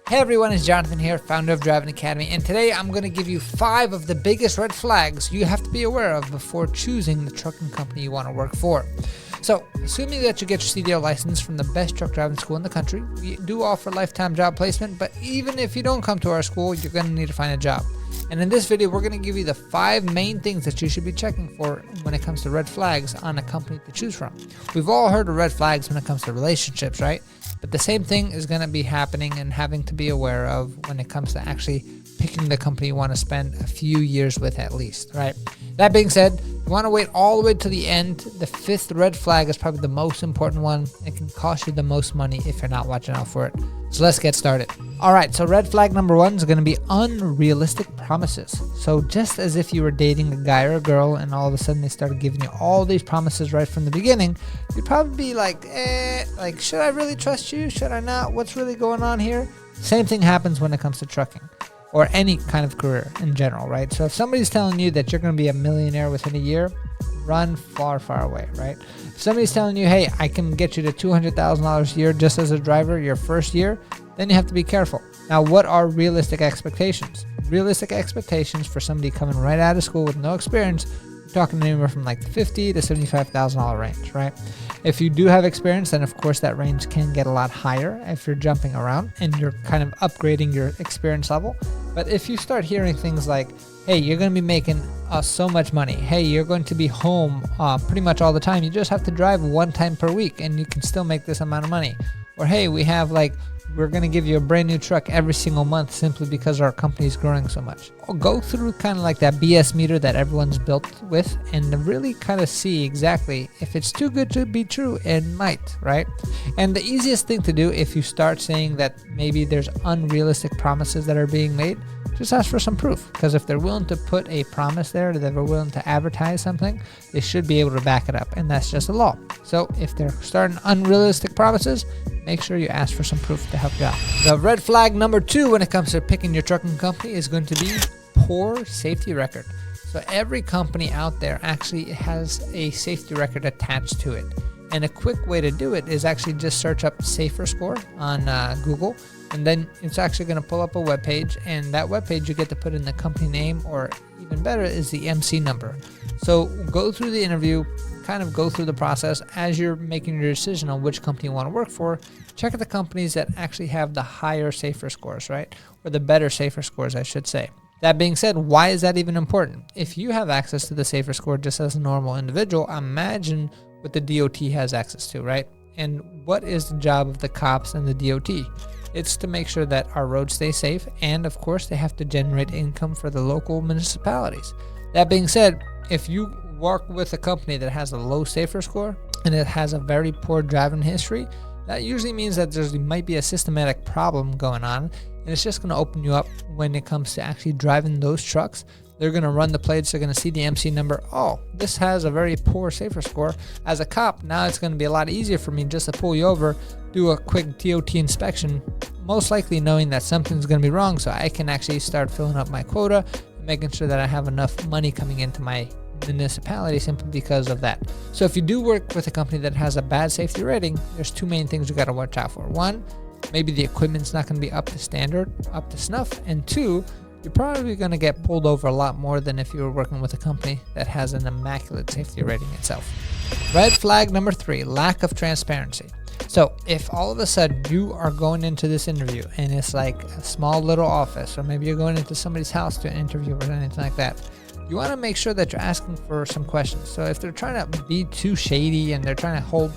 Hey everyone, it's Jonathan here, founder of Driving Academy, and today I'm going to give you 5 of the biggest red flags you have to be aware of before choosing the trucking company you want to work for. So, assuming that you get your CDL license from the best truck driving school in the country, we do offer lifetime job placement, but even if you don't come to our school, you're going to need to find a job. And in this video, we're going to give you the 5 main things that you should be checking for when it comes to red flags on a company to choose from. We've all heard of red flags when it comes to relationships, right? But the same thing is going to be happening and having to be aware of when it comes to actually picking the company you want to spend a few years with at least, right? That being said, you want to wait all the way to the end. The 5th red flag is probably the most important one. It can cost you the most money if you're not watching out for it. So let's get started. All right, so red flag number 1 is going to be unrealistic promises. So just as if you were dating a guy or a girl and all of a sudden they started giving you all these promises right from the beginning, you'd probably be like, should I really trust you? Should I not? What's really going on here? Same thing happens when it comes to trucking or any kind of career in general, right? So if somebody's telling you that you're going to be a millionaire within a year, run far, far away, right? If somebody's telling you, hey, I can get you to $200,000 a year just as a driver your first year, then you have to be careful. Now, what are realistic expectations? Realistic expectations for somebody coming right out of school with no experience, you're talking anywhere from like the $50,000 to $75,000 range, right? If you do have experience, then of course that range can get a lot higher if you're jumping around and you're kind of upgrading your experience level. But if you start hearing things like, hey, you're going to be making so much money. Hey, you're going to be home pretty much all the time. You just have to drive 1 time per week and you can still make this amount of money. Or hey, we're going to give you a brand new truck every single month simply because our company is growing so much. Go through kind of like that BS meter that everyone's built with and really kind of see exactly if it's too good to be true, it might, right? And the easiest thing to do if you start saying that maybe there's unrealistic promises that are being made, just ask for some proof, because if they're willing to put a promise there, that they're willing to advertise something, they should be able to back it up, and that's just the law. So if they're starting unrealistic promises, make sure you ask for some proof to help you out. The red flag number 2 when it comes to picking your trucking company is going to be poor safety record. So every company out there actually has a safety record attached to it. And a quick way to do it is actually just search up Safer Score on Google, and then it's actually going to pull up a web page, and that web page you get to put in the company name, or even better is the MC number. So go through the interview, kind of go through the process as you're making your decision on which company you want to work for. Check out the companies that actually have the higher Safer Scores, right? Or the better Safer Scores, I should say. That being said, why is that even important? If you have access to the Safer Score just as a normal individual, imagine what the DOT has access to, right? And what is the job of the cops and the DOT? It's to make sure that our roads stay safe, and of course they have to generate income for the local municipalities. That being said, if you work with a company that has a low Safer Score and it has a very poor driving history, that usually means that there might be a systematic problem going on, and it's just going to open you up when it comes to actually driving those trucks. They're going to run the plates, they're going to see the MC number. Oh, this has a very poor Safer Score. As a cop, now it's going to be a lot easier for me just to pull you over, do a quick DOT inspection, most likely knowing that something's going to be wrong, so I can actually start filling up my quota and making sure that I have enough money coming into my municipality simply because of that. So if you do work with a company that has a bad safety rating, there's 2 main things you got to watch out for. 1, maybe the equipment's not going to be up to standard, up to snuff, and 2, you're probably going to get pulled over a lot more than if you were working with a company that has an immaculate safety rating itself. Red flag number 3, lack of transparency. So if all of a sudden you are going into this interview and it's like a small little office, or maybe you're going into somebody's house to interview or anything like that, you want to make sure that you're asking for some questions. So if they're trying to be too shady and they're trying to hold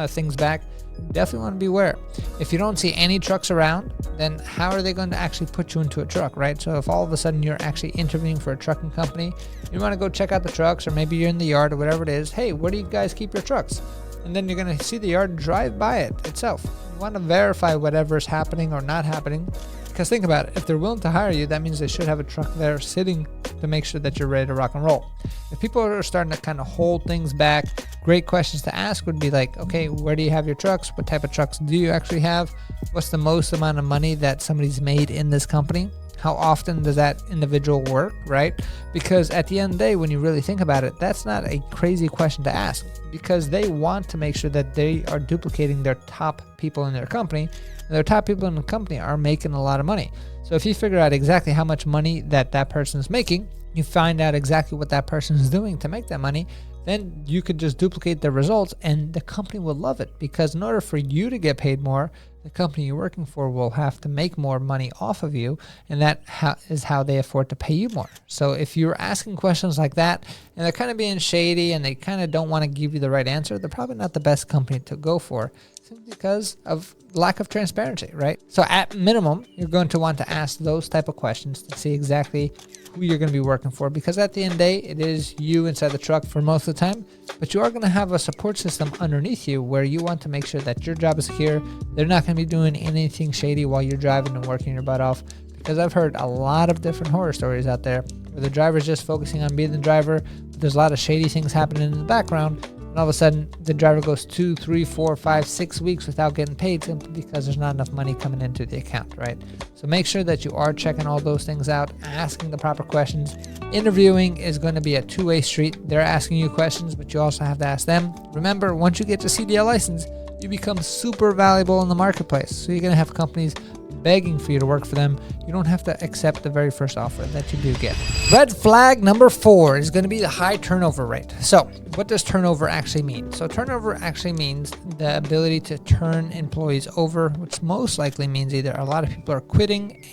things back, you definitely want to be aware. If you don't see any trucks around, then how are they going to actually put you into a truck, right? So if all of a sudden you're actually interviewing for a trucking company, you want to go check out the trucks, or maybe you're in the yard or whatever it is. Hey, where do you guys keep your trucks? And then you're going to see the yard, drive by it itself. You want to verify whatever is happening or not happening, because think about it. If they're willing to hire you, that means they should have a truck there sitting to make sure that you're ready to rock and roll. If people are starting to kind of hold things back, great questions to ask would be like, okay, where do you have your trucks? What type of trucks do you actually have? What's the most amount of money that somebody's made in this company? how often does that individual work, right? Because at the end of the day, when you really think about it, that's not a crazy question to ask, because they want to make sure that they are duplicating their top people in their company, and their top people in the company are making a lot of money. So if you figure out exactly how much money that person is making, you find out exactly what that person is doing to make that money, then you could just duplicate the results and the company will love it. Because in order for you to get paid more, the company you're working for will have to make more money off of you, and that is how they afford to pay you more. So if you're asking questions like that and they're kind of being shady and they kind of don't want to give you the right answer, they're probably not the best company to go for, simply because of lack of transparency, right? So at minimum, you're going to want to ask those type of questions to see exactly who you're going to be working for, because at the end of the day, it is you inside the truck for most of the time, but you are going to have a support system underneath you where you want to make sure that your job is secure. They're not going to be doing anything shady while you're driving and working your butt off, because I've heard a lot of different horror stories out there where the driver's just focusing on being the driver, but there's a lot of shady things happening in the background, and all of a sudden the driver goes 2, 3, 4, 5, 6 weeks without getting paid simply because there's not enough money coming into the account, right? So make sure that you are checking all those things out, asking the proper questions. Interviewing is going to be a two-way street. They're asking you questions, but you also have to ask them. Remember, once you get your CDL license, you become super valuable in the marketplace. So you're going to have companies begging for you to work for them. You don't have to accept the very first offer that you do get. Red flag number 4 is going to be the high turnover rate. So what does turnover actually mean? So turnover actually means the ability to turn employees over, which most likely means either a lot of people are quitting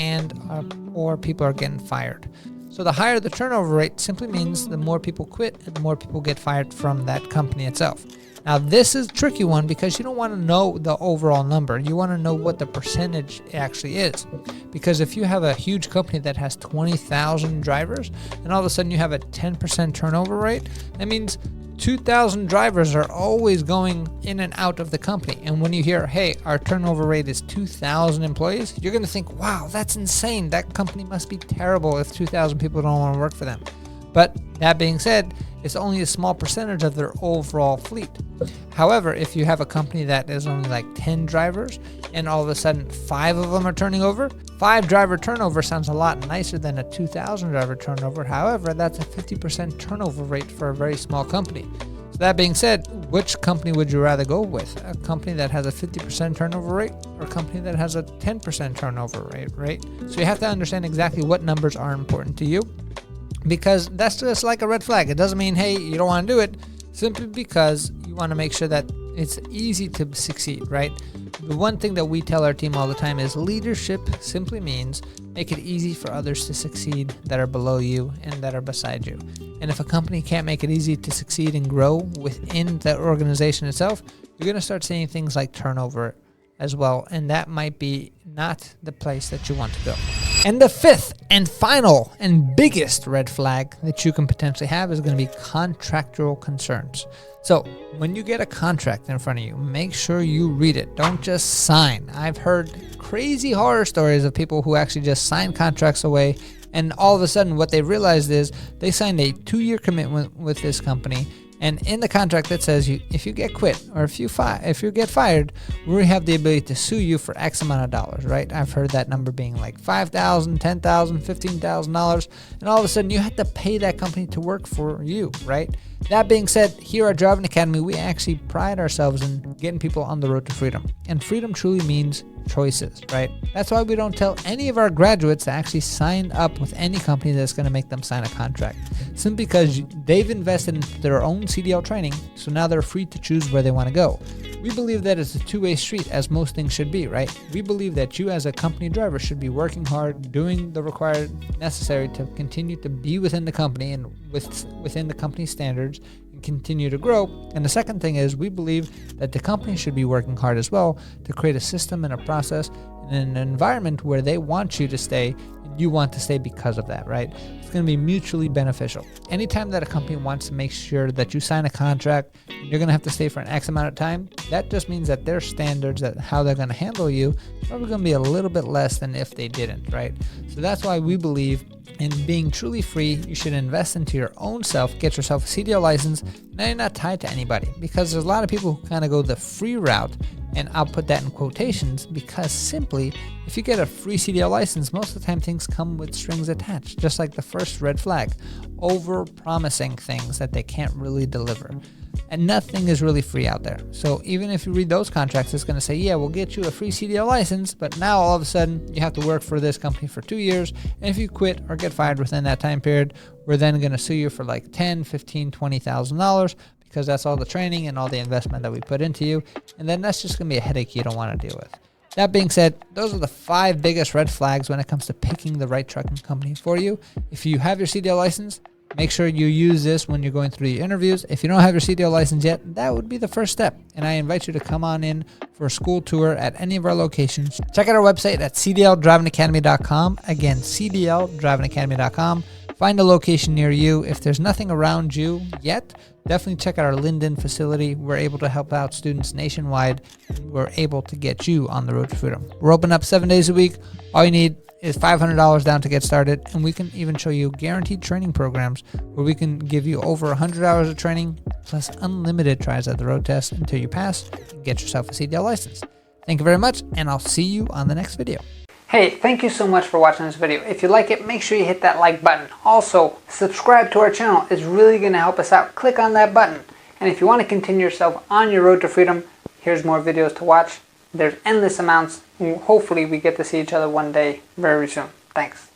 or people are getting fired. So the higher the turnover rate simply means the more people quit and the more people get fired from that company itself. Now, this is a tricky one because you don't want to know the overall number. You want to know what the percentage actually is. Because if you have a huge company that has 20,000 drivers and all of a sudden you have a 10% turnover rate, that means 2,000 drivers are always going in and out of the company. And when you hear, hey, our turnover rate is 2,000 employees, you're going to think, wow, that's insane. That company must be terrible if 2,000 people don't want to work for them. But that being said, it's only a small percentage of their overall fleet. However, if you have a company that is only like 10 drivers and all of a sudden 5 of them are turning over, 5 driver turnover sounds a lot nicer than a 2,000 driver turnover. However, that's a 50% turnover rate for a very small company. So that being said, which company would you rather go with? A company that has a 50% turnover rate or a company that has a 10% turnover rate, right? So you have to understand exactly what numbers are important to you, because that's just like a red flag. It doesn't mean, hey, you don't want to do it, simply because you want to make sure that it's easy to succeed, right? The one thing that we tell our team all the time is leadership simply means make it easy for others to succeed that are below you and that are beside you. And if a company can't make it easy to succeed and grow within the organization itself, you're going to start seeing things like turnover as well, and that might be not the place that you want to go. And the 5th and final and biggest red flag that you can potentially have is going to be contractual concerns. So when you get a contract in front of you, make sure you read it. Don't just sign. I've heard crazy horror stories of people who actually just sign contracts away, and all of a sudden what they realized is they signed a 2-year commitment with this company, and in the contract that says if you get quit or if you get fired, we have the ability to sue you for X amount of dollars, right? I've heard that number being like $5,000, $10,000, $15,000, and all of a sudden you have to pay that company to work for you, right? That being said, here at Driving Academy, we actually pride ourselves in getting people on the road to freedom. And freedom truly means choices, right? That's why we don't tell any of our graduates to actually sign up with any company that's going to make them sign a contract. Simply because they've invested in their own CDL training, so now they're free to choose where they want to go. We believe that it's a two-way street, as most things should be, right? We believe that you as a company driver should be working hard, doing the required necessary to continue to be within the company and within the company standards and continue to grow. And the second thing is we believe that the company should be working hard as well to create a system and a process and an environment where they want you to stay and you want to stay because of that, right? It's going to be mutually beneficial. Anytime that a company wants to make sure that you sign a contract, you're going to have to stay for an X amount of time, that just means that their standards, that how they're going to handle you, is probably going to be a little bit less than if they didn't, right? So that's why we believe in being truly free. You should invest into your own self, get yourself a CDL license. Now you're not tied to anybody, because there's a lot of people who kind of go the free route And I'll put that in quotations because simply, if you get a free CDL license, most of the time things come with strings attached, just like the first red flag, over-promising things that they can't really deliver. And nothing is really free out there. So even if you read those contracts, it's going to say, yeah, we'll get you a free CDL license, but now all of a sudden you have to work for this company for 2 years. And if you quit or get fired within that time period, we're then going to sue you for like $10,000, $15,000, $20,000 because that's all the training and all the investment that we put into you. And then that's just going to be a headache you don't want to deal with. That being said, those are the 5 biggest red flags when it comes to picking the right trucking company for you. If you have your CDL license, make sure you use this when you're going through your interviews. If you don't have your CDL license yet, that would be the first step. And I invite you to come on in for a school tour at any of our locations. Check out our website at cdldrivingacademy.com. Again, cdldrivingacademy.com. Find a location near you. If there's nothing around you yet, definitely check out our Linden facility. We're able to help out students nationwide. We're able to get you on the road to freedom. We're open up 7 days a week. All you need is $500 down to get started, and we can even show you guaranteed training programs where we can give you over 100 hours of training plus unlimited tries at the road test until you pass and get yourself a CDL license. Thank you very much, and I'll see you on the next video. Hey, thank you so much for watching this video. If you like it, make sure you hit that like button. Also, subscribe to our channel. It's really going to help us out. Click on that button. And if you want to continue yourself on your road to freedom, here's more videos to watch. There's endless amounts. Hopefully we get to see each other one day very soon. Thanks.